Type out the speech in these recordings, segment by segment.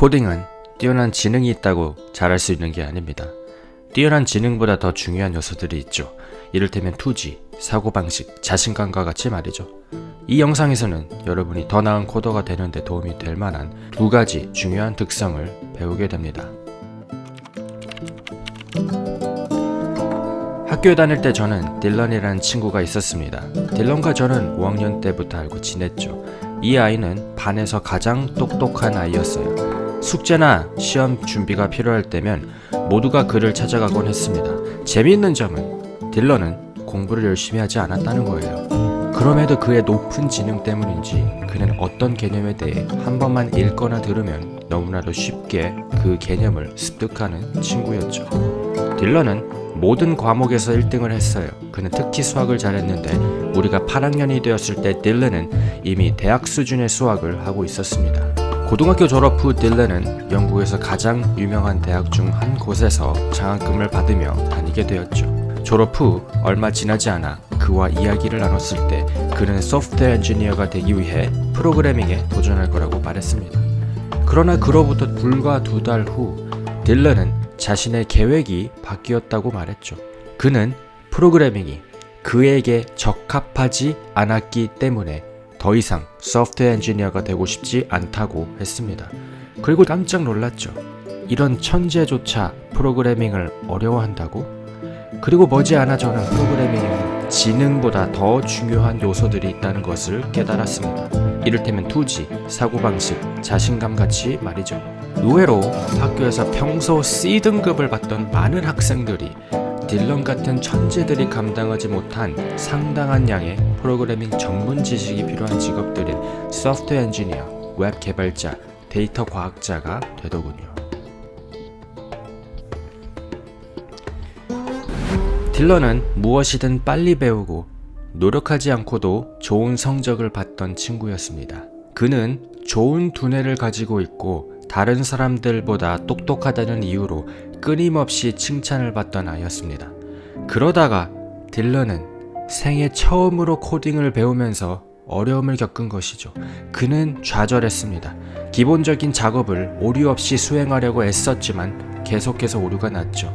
코딩은 뛰어난 지능이 있다고 잘할 수 있는 게 아닙니다. 뛰어난 지능보다 더 중요한 요소들이 있죠. 이를테면 투지, 사고방식, 자신감과 같이 말이죠. 이 영상에서는 여러분이 더 나은 코더가 되는 데 도움이 될 만한 두 가지 중요한 특성을 배우게 됩니다. 학교에 다닐 때 저는 딜런이라는 친구가 있었습니다. 딜런과 저는 5학년 때부터 알고 지냈죠. 이 아이는 반에서 가장 똑똑한 아이였어요. 숙제나 시험 준비가 필요할 때면 모두가 그를 찾아가곤 했습니다. 재미있는 점은 딜런은 공부를 열심히 하지 않았다는 거예요. 그럼에도 그의 높은 지능 때문인지 그는 어떤 개념에 대해 한 번만 읽거나 들으면 너무나도 쉽게 그 개념을 습득하는 친구였죠. 딜런은 모든 과목에서 1등을 했어요. 그는 특히 수학을 잘했는데 우리가 8학년이 되었을 때 딜런은 이미 대학 수준의 수학을 하고 있었습니다. 고등학교 졸업 후 딜런은 영국에서 가장 유명한 대학 중 한 곳에서 장학금을 받으며 다니게 되었죠. 졸업 후 얼마 지나지 않아 그와 이야기를 나눴을 때 그는 소프트웨어 엔지니어가 되기 위해 프로그래밍에 도전할 거라고 말했습니다. 그러나 그로부터 불과 2달 후 딜런은 자신의 계획이 바뀌었다고 말했죠. 그는 프로그래밍이 그에게 적합하지 않았기 때문에 더 이상 소프트웨어 엔지니어가 되고 싶지 않다고 했습니다. 그리고 깜짝 놀랐죠. 이런 천재조차 프로그래밍을 어려워한다고? 그리고 머지않아 저는 프로그래밍에는 지능보다 더 중요한 요소들이 있다는 것을 깨달았습니다. 이를테면 투지, 사고방식, 자신감 같이 말이죠. 의외로 학교에서 평소 C등급을 받던 많은 학생들이 딜런 같은 천재들이 감당하지 못한 상당한 양의 프로그래밍 전문 지식이 필요한 직업들인 소프트웨어 엔지니어, 웹 개발자, 데이터 과학자가 되더군요. 딜런은 무엇이든 빨리 배우고 노력하지 않고도 좋은 성적을 받던 친구였습니다. 그는 좋은 두뇌를 가지고 있고 다른 사람들보다 똑똑하다는 이유로 끊임없이 칭찬을 받던 아이였습니다. 그러다가 딜런은 생애 처음으로 코딩을 배우면서 어려움을 겪은 것이죠. 그는 좌절했습니다. 기본적인 작업을 오류 없이 수행하려고 애썼지만 계속해서 오류가 났죠.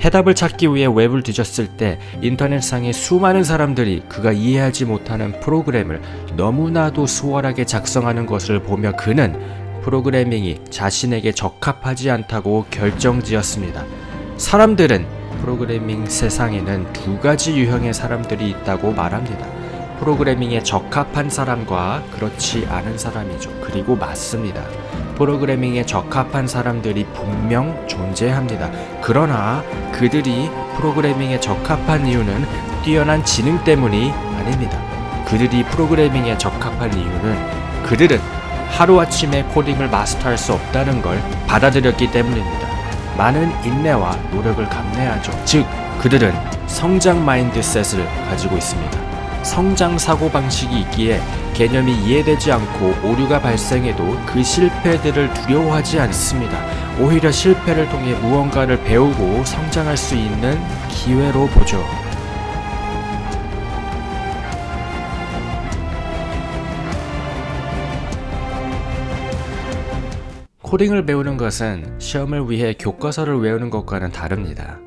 해답을 찾기 위해 웹을 뒤졌을 때 인터넷상의 수많은 사람들이 그가 이해하지 못하는 프로그램을 너무나도 수월하게 작성하는 것을 보며 그는 프로그래밍이 자신에게 적합하지 않다고 결정지었습니다. 사람들은 프로그래밍 세상에는 두 가지 유형의 사람들이 있다고 말합니다. 프로그래밍에 적합한 사람과 그렇지 않은 사람이죠. 그리고 맞습니다. 프로그래밍에 적합한 사람들이 분명 존재합니다. 그러나 그들이 프로그래밍에 적합한 이유는 뛰어난 지능 때문이 아닙니다. 그들이 프로그래밍에 적합한 이유는 그들은 하루아침에 코딩을 마스터할 수 없다는 걸 받아들였기 때문입니다. 많은 인내와 노력을 감내하죠. 즉, 그들은 성장 마인드셋을 가지고 있습니다. 성장 사고방식이 있기에 개념이 이해되지 않고 오류가 발생해도 그 실패들을 두려워하지 않습니다. 오히려 실패를 통해 무언가를 배우고 성장할 수 있는 기회로 보죠. 코딩을 배우는 것은 시험을 위해 교과서를 외우는 것과는 다릅니다.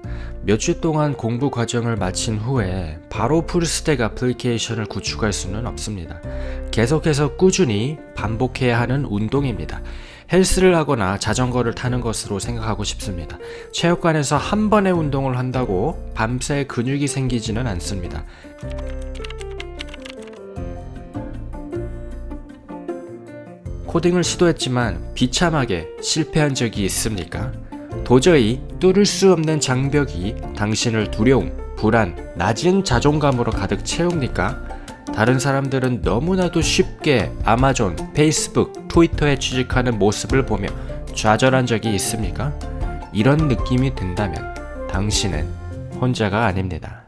몇 주 동안 공부 과정을 마친 후에 바로 풀스택 애플리케이션을 구축할 수는 없습니다. 계속해서 꾸준히 반복해야 하는 운동입니다. 헬스를 하거나 자전거를 타는 것으로 생각하고 싶습니다. 체육관에서 한 번의 운동을 한다고 밤새 근육이 생기지는 않습니다. 코딩을 시도했지만 비참하게 실패한 적이 있습니까? 도저히 뚫을 수 없는 장벽이 당신을 두려움, 불안, 낮은 자존감으로 가득 채웁니까? 다른 사람들은 너무나도 쉽게 아마존, 페이스북, 트위터에 취직하는 모습을 보며 좌절한 적이 있습니까? 이런 느낌이 든다면 당신은 혼자가 아닙니다.